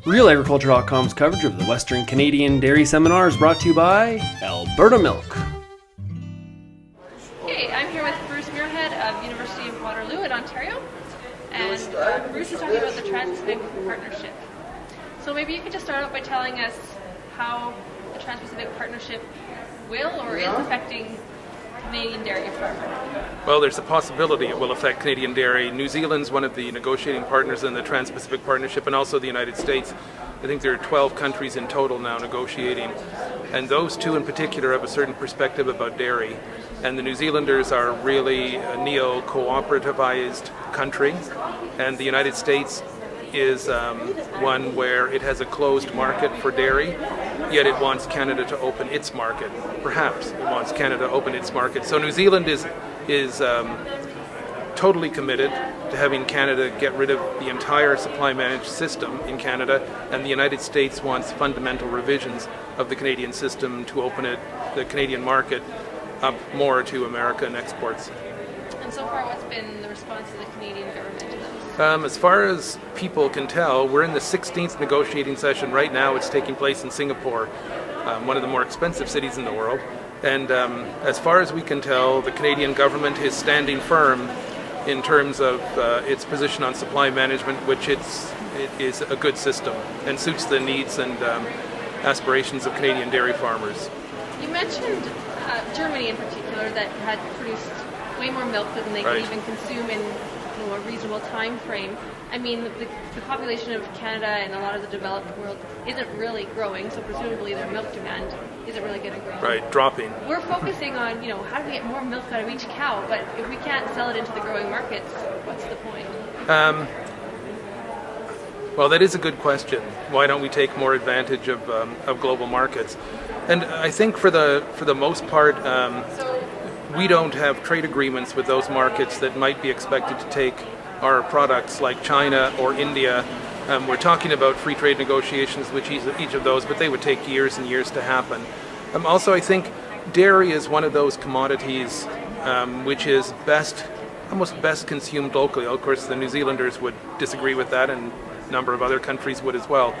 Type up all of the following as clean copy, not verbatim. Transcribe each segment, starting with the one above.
RealAgriculture.com's coverage of the Western Canadian Dairy Seminar is brought to you by Alberta Milk. Hey, I'm here with Bruce Muirhead of University of Waterloo in Ontario, and Bruce is talking about the Trans-Pacific Partnership. So maybe you could just start out by telling us how the Trans-Pacific Partnership will or is affecting Canadian dairy farmers. Well, there's a possibility it will affect Canadian dairy. New Zealand's one of the negotiating partners in the Trans-Pacific Partnership, and also the United States. I think there are 12 countries in total now negotiating, and those two in particular have a certain perspective about dairy. And the New Zealanders are really a neo-cooperativized country, and the United States is one where it has a closed market for dairy, yet it wants Canada to open its market. Perhaps it wants Canada to open its market. So New Zealand is totally committed to having Canada get rid of the entire supply managed system in Canada, and the United States wants fundamental revisions of the Canadian system to open the Canadian market up more to American exports. And so far, what's been the response of the Canadian government to those? As far as people can tell, we're in the 16th negotiating session right now. It's taking place in Singapore, one of the more expensive cities in the world. And as far as we can tell, the Canadian government is standing firm in terms of its position on supply management, which it is a good system and suits the needs and aspirations of Canadian dairy farmers. You mentioned Germany in particular that had produced way more milk than they could even consume in a reasonable time frame. I mean, the population of Canada and a lot of the developed world isn't really growing, so presumably their milk demand isn't really going to grow. Right, dropping. We're focusing on, how do we get more milk out of each cow, but if we can't sell it into the growing markets, what's the point? Well, that is a good question. Why don't we take more advantage of global markets? And I think for the most part, we don't have trade agreements with those markets that might be expected to take our products, like China or India. We're talking about free trade negotiations with each of those, but they would take years and years to happen. Also, I think dairy is one of those commodities which is almost best consumed locally. Of course, the New Zealanders would disagree with that, and a number of other countries would as well.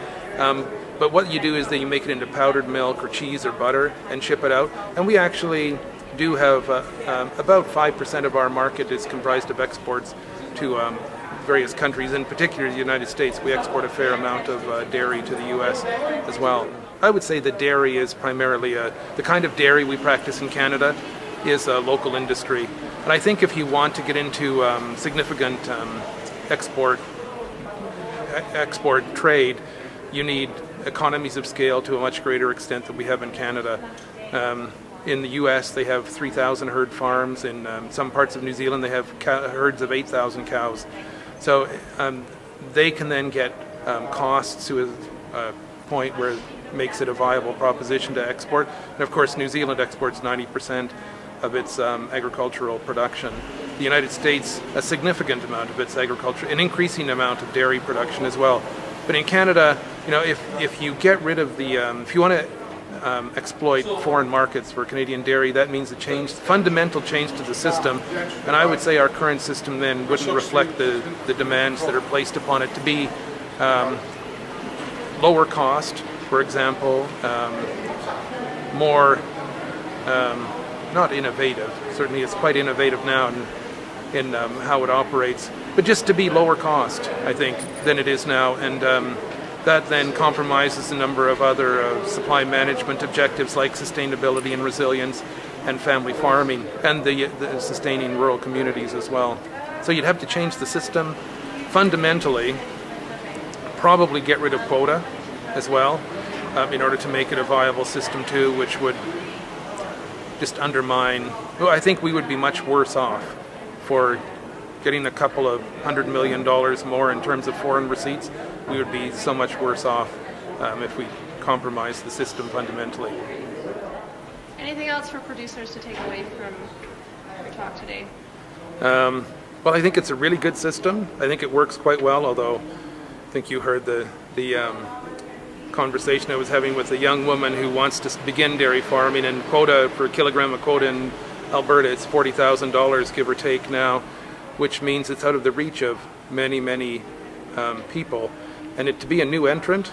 But what you do is that you make it into powdered milk or cheese or butter and ship it out. And we actually do have about 5% of our market is comprised of exports to various countries, in particular the United States. We export a fair amount of dairy to the US as well. I would say that dairy is primarily the kind of dairy we practice in Canada is a local industry. And I think if you want to get into significant export trade, you need economies of scale to a much greater extent than we have in Canada. In the U.S., they have 3,000 herd farms. In some parts of New Zealand, they have herds of 8,000 cows. So they can then get costs to a point where it makes it a viable proposition to export. And of course, New Zealand exports 90% of its agricultural production. The United States, a significant amount of its agriculture, an increasing amount of dairy production as well. But in Canada, if you get rid of if you want to exploit foreign markets for Canadian dairy, that means a fundamental change to the system. And I would say our current system then wouldn't reflect the demands that are placed upon it to be lower cost, for example, more not innovative. Certainly it's quite innovative now in how it operates, but just to be lower cost, I think, than it is now. And that then compromises a number of other supply management objectives like sustainability and resilience and family farming and the sustaining rural communities as well. So you'd have to change the system fundamentally, probably get rid of quota as well in order to make it a viable system too, which would just undermine. Well, I think we would be much worse off for getting a couple of $100 million more in terms of foreign receipts. We would be so much worse off if we compromise the system fundamentally. Anything else for producers to take away from your talk today? Well, I think it's a really good system. I think it works quite well, although I think you heard the conversation I was having with a young woman who wants to begin dairy farming, and quota per kilogram of quota in Alberta, it's $40,000 give or take now, which means it's out of the reach of many people. And to be a new entrant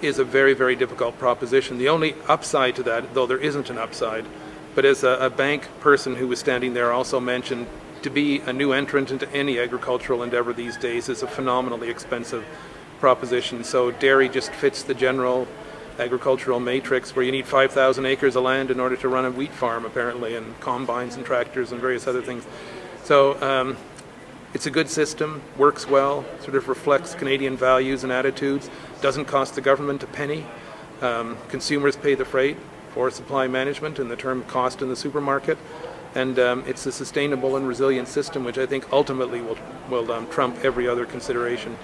is a very, very difficult proposition. The only upside to that, though there isn't an upside, but as a bank person who was standing there also mentioned, to be a new entrant into any agricultural endeavor these days is a phenomenally expensive proposition. So dairy just fits the general agricultural matrix where you need 5,000 acres of land in order to run a wheat farm, apparently, and combines and tractors and various other things. So it's a good system, works well, sort of reflects Canadian values and attitudes, doesn't cost the government a penny. Consumers pay the freight for supply management and the term cost in the supermarket. And it's a sustainable and resilient system, which I think ultimately will trump every other consideration.